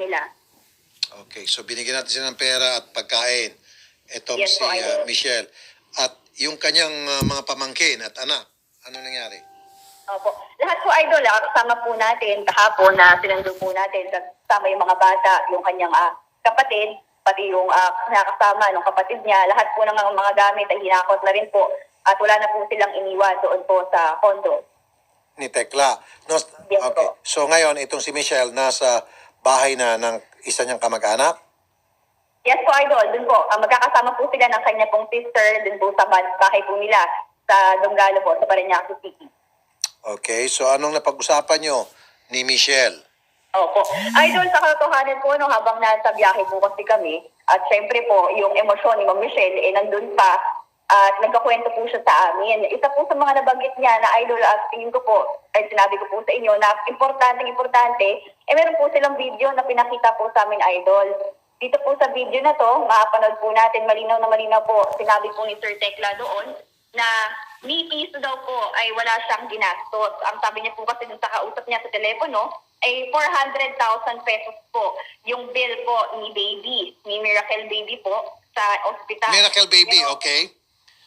kanila. Okay, so binigyan natin sila ng pera at pagkain. Itong Yes si po, Idol. Michelle. At yung kanyang mga pamangkin at anak, ano nangyari? Opo. Lahat po, Idol, kasama po natin kahapon na sinundo po natin, kasama yung mga bata, yung kanyang kapatid, pati yung nakasama ng kapatid niya, lahat po ng mga gamit ay hinakot na rin po at wala na po silang iniwan doon po sa condo. Ni Tekla. No, Yes okay. po. So ngayon, itong si Michelle nasa bahay na ng isa niyang kamag-anak? Yes po, Idol, dun po. Magkakasama po sila ng kanya pong sister dun po sa bahay po nila sa Donggalo po, sa Parañaque City. Okay, so anong napag-usapan niyo ni Michelle? Opo. Idol, sa katotohanan po, no, habang nasa biyahe po kasi kami, at syempre po, yung emosyon ni Ma'am Michelle, nandun pa, at nagkakwento po siya sa amin. Isa po sa mga nabanggit niya na Idol, at tingin ko po, ay sinabi ko po sa inyo, na importante, meron po silang video na pinakita po sa amin, Idol. Dito po sa video na to, makapanood po natin, malinaw na malinaw po, sinabi po ni Sir Tekla doon, na ni piso daw po ay wala siyang ginastos. Ang sabi niya po kasi dun sa kausap niya sa telepono, ay 400,000 pesos po yung bill po ni Baby, ni Miracle Baby po sa ospital. Miracle Baby, Pero, okay.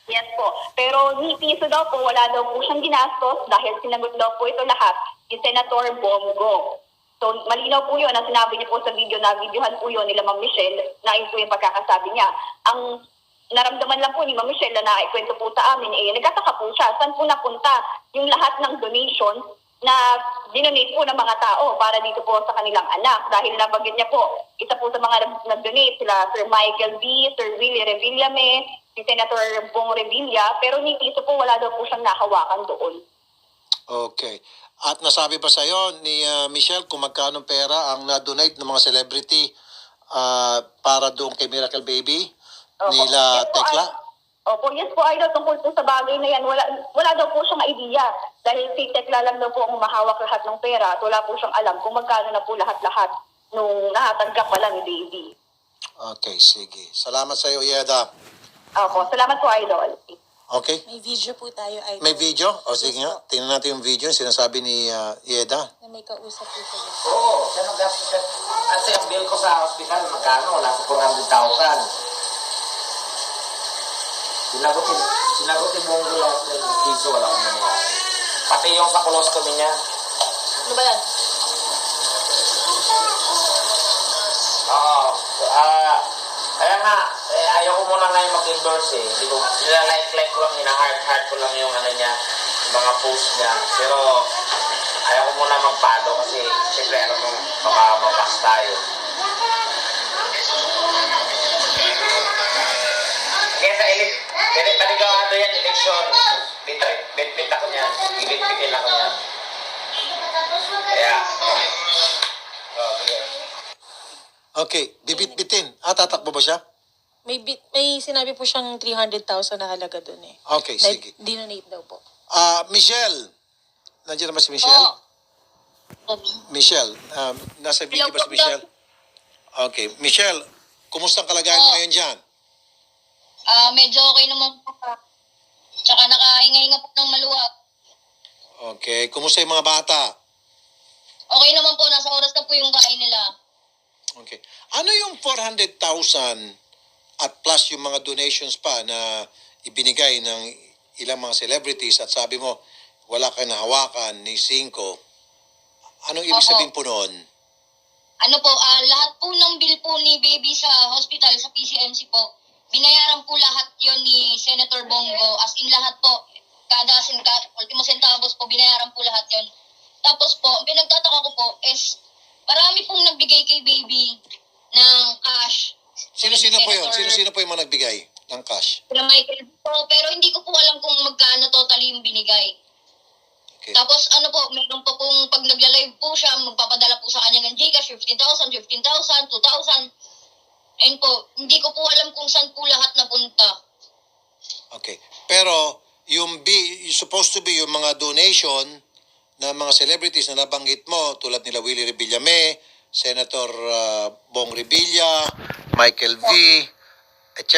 yes po. Pero ni piso daw po, wala daw po siyang ginastos dahil sinagot daw po ito lahat ni Senator Bongo. So, malinaw po yun ang sinabi niya po sa video na videohan po yun nila Ma'am Michelle na yun po yung pagkakasabi niya. Ang naramdaman lang po ni Ma'am Michelle na naikwento po sa amin, nagtataka po siya. Saan po napunta yung lahat ng donation na dinonate po ng mga tao para dito po sa kanilang anak? Dahil nabanggit niya po, isa po sa mga nag-donate sila Sir Michael B., Sir Willie Revillame, si Senator Bong Revilla, pero ni piso po wala daw po siyang nahawakan doon. Okay. At nasabi ba sa'yo ni Michelle kung magkano pera ang na-donate ng mga celebrity para doon kay Miracle Baby? Opo. Nila Yes po, Tekla? Opo, yes po, Idol, tungkol po sa bagay na yan, wala daw po siyang idea. Dahil si Tekla lang daw po ang humahawak lahat ng pera at wala po siyang alam kung magkano na po lahat-lahat nung nakatanggap pala ni Baby. Okay, sige. Salamat sa iyo, Yeda. Opo, salamat po, Idol. Okay? May video po tayo, Idol. May video? O sige Yes nga, po. tingnan natin yung video yung sinasabi ni Yeda. Na may kausap po siya. Oo, siya nag-gastos siya. Kasi ang bill ko sa hospital, magkano? Nasa 400,000. Sinagot ni Bongo lahat ng piso, wala akong nangyari. Pati yung sa colostomy niya. Ano ba yan? Oo. Kaya nga, ayaw ko muna ngayon mag-endorse eh. Hindi ko, nilalike ko lang, hina-heart ko lang yung ano niya, yung mga post niya. Pero, ayaw ko muna mag-follow kasi, siyempre, alam mo, baka mapas tayo. Kaya sa panigawado yan, eleksyon. Bit-bit ako niyan. Bit-bitin ako niyan. Kaya, sige. Okay, bibit-bitin. Tatakbo ba siya? May sinabi po siyang 300,000 na halaga doon eh. Okay, sige. Dinonate daw po. Michelle. Nandiyan naman si Michelle? Michelle, nasa video ba si Michelle? Okay, Michelle, kumusta ang kalagayan mo ngayon dyan? Medyo okay naman po. Tsaka nakahinga-hinga po ng maluwag. Okay, kumusta yung mga bata? Okay naman po, nasa oras na po yung kain nila. Okay. Ano yung 400,000 at plus yung mga donations pa na ibinigay ng ilang mga celebrities at sabi mo, wala kang nahawakan ni Cinco. Anong ibig Opo. sabihin po noon? Ano po, lahat po ng bill po ni Baby sa hospital, sa PCMC po, binayaran po lahat yon ni Senator Bongo. As in lahat po, ultimo centavos po, binayaran po lahat yon. Tapos po, ang pinagtataka ko po is, marami pong nagbigay kay Baby ng cash. Sino-sino po yun? Senator- Sino-sino po yung mga nagbigay ng cash? Sila Michael po, pero hindi ko po alam kung magkano totally yung binigay. Okay. Tapos ano po, meron po pong pag nagla-live po siya, magpapadala po sa kanya ng Gcash, 15,000, 2,000. Ayun po, hindi ko po alam kung saan po lahat napunta. Okay. Pero yung supposed to be yung mga donation na mga celebrities na nabanggit mo tulad nila Willie Revillame, Senator Bong Revilla, Michael V, etc.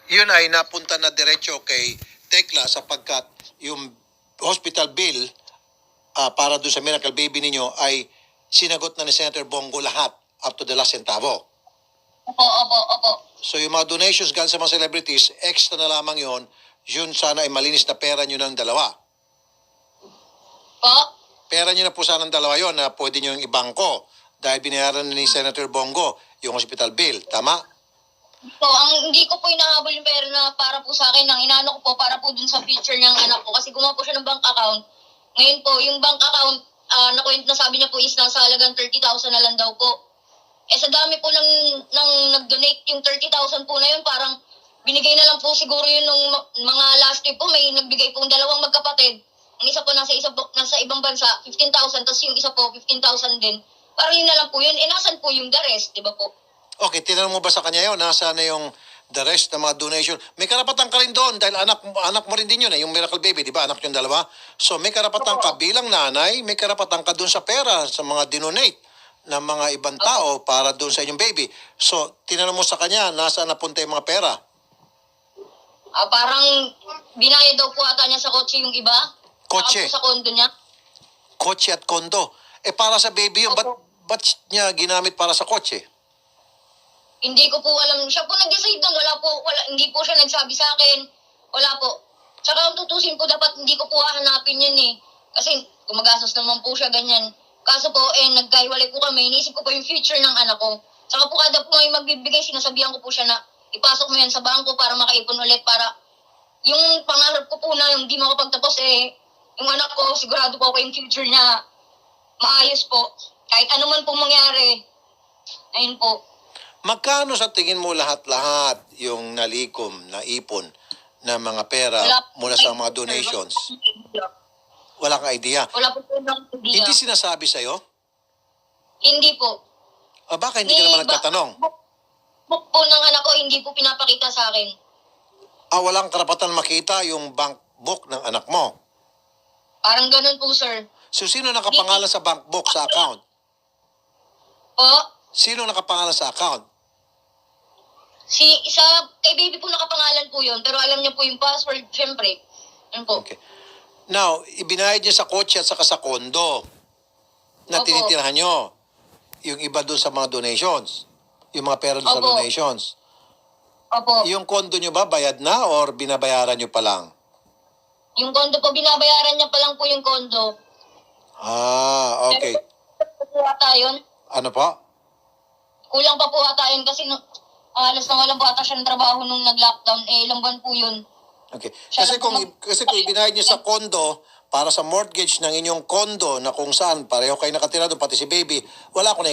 Yun ay napunta na diretso kay Tekla sapagkat yung hospital bill para doon sa Miracle Baby ninyo ay sinagot na ni Senator Bongo lahat up to the last centavo. Opo. So yung mga donations galing sa mga celebrities, extra na lamang yun sana ay malinis na pera nyo ng dalawa. Po? Pera nyo na po sana ng dalawa yon na pwede nyo yung ibangko dahil binayaran na ni Senator Bongo yung hospital bill. Tama? So, hindi ko po inahabol yung pera na para po sa akin. Ang inaano ko po para po dun sa future niyang anak ko. Kasi gumawa po siya ng bank account. Ngayon po, yung bank account, na sabi niya po is nasa halagang 30,000 na lang daw po. Eh sa dami po ng nag-donate, yung 30,000 po na yun, parang binigay na lang po siguro yun nung mga last week po. May nagbigay pong dalawang magkapatid. Ang isa po nasa ibang bansa, 15,000. Tapos yung isa po, 15,000 din. Parang yun na lang po yun. Eh nasan po yung the rest, di ba po? Okay, tinanong mo ba sa kanya yun? Nasaan na yung the rest ng mga donation? May karapatan ka rin doon dahil anak mo rin din yun yung Miracle Baby, di ba? Anak yung dalawa. So may karapatan ka bilang nanay, may karapatan ka doon sa pera, sa mga dinonate ng mga ibang tao para doon sa inyong baby. So tinanong mo sa kanya, nasaan napunta yung mga pera? Parang binayad daw po ata niya sa kotse yung iba. Kotse? Saka po sa kondo niya. Kotse at kondo. Para sa baby yun, ba't niya ginamit para sa kotse? Hindi ko po alam. Siya po nag-decide doon. Hindi po siya nagsabi sa akin. Wala po. Tsaka ang tutusin po, dapat hindi ko po hahanapin yan eh. Kasi gumagastos naman po siya ganyan. Kaso po, nagkahiwalay po kami. Iniisip ko po yung future ng anak ko. Tsaka po kada po may magbibigay, sinasabihan ko po siya na ipasok mo yan sa bangko para makaipon ulit. Para yung pangarap ko po na yung di makapagtapos yung anak ko, sigurado po ako yung future niya maayos po. Kahit ano man po mangyari. Ayun po. Magkano sa tingin mo lahat-lahat yung nalikom, naipon na mga pera mula sa mga donations? Wala kang idea. Wala po ng idea. Hindi sinasabi sa'yo? Hindi po. Baka hindi ka naman nagtatanong? Book po ng anak ko, hindi po pinapakita sa akin. Walang karapatan makita yung bank book ng anak mo. Parang ganun po, sir. So sino nakapangalan sa bank book, sa account? Po? Sino nakapangalan sa account? Kay baby po nakapangalan po yun, pero alam niya po yung password, syempre. Yun po. Okay. Now, ibinayad niya sa kotse at saka sa kondo na Opo. tinitirahan niyo. Yung iba doon sa mga donations. Yung mga pera doon sa Opo. donations. Opo. Yung kondo niyo ba, bayad na or binabayaran niyo pa lang? Yung kondo po, binabayaran niya pa lang po yung kondo. Okay. Pero po ata yun. Ano po? Kulang pa po ata yun kasi halos na walang po ata siya ng trabaho nung nag-lockdown. Ilang buwan po yun. Okay. Kasi kung ibinayad niyo sa kondo para sa mortgage ng inyong kondo na kung saan pareho kayo nakatira doon, pati si baby, wala ko na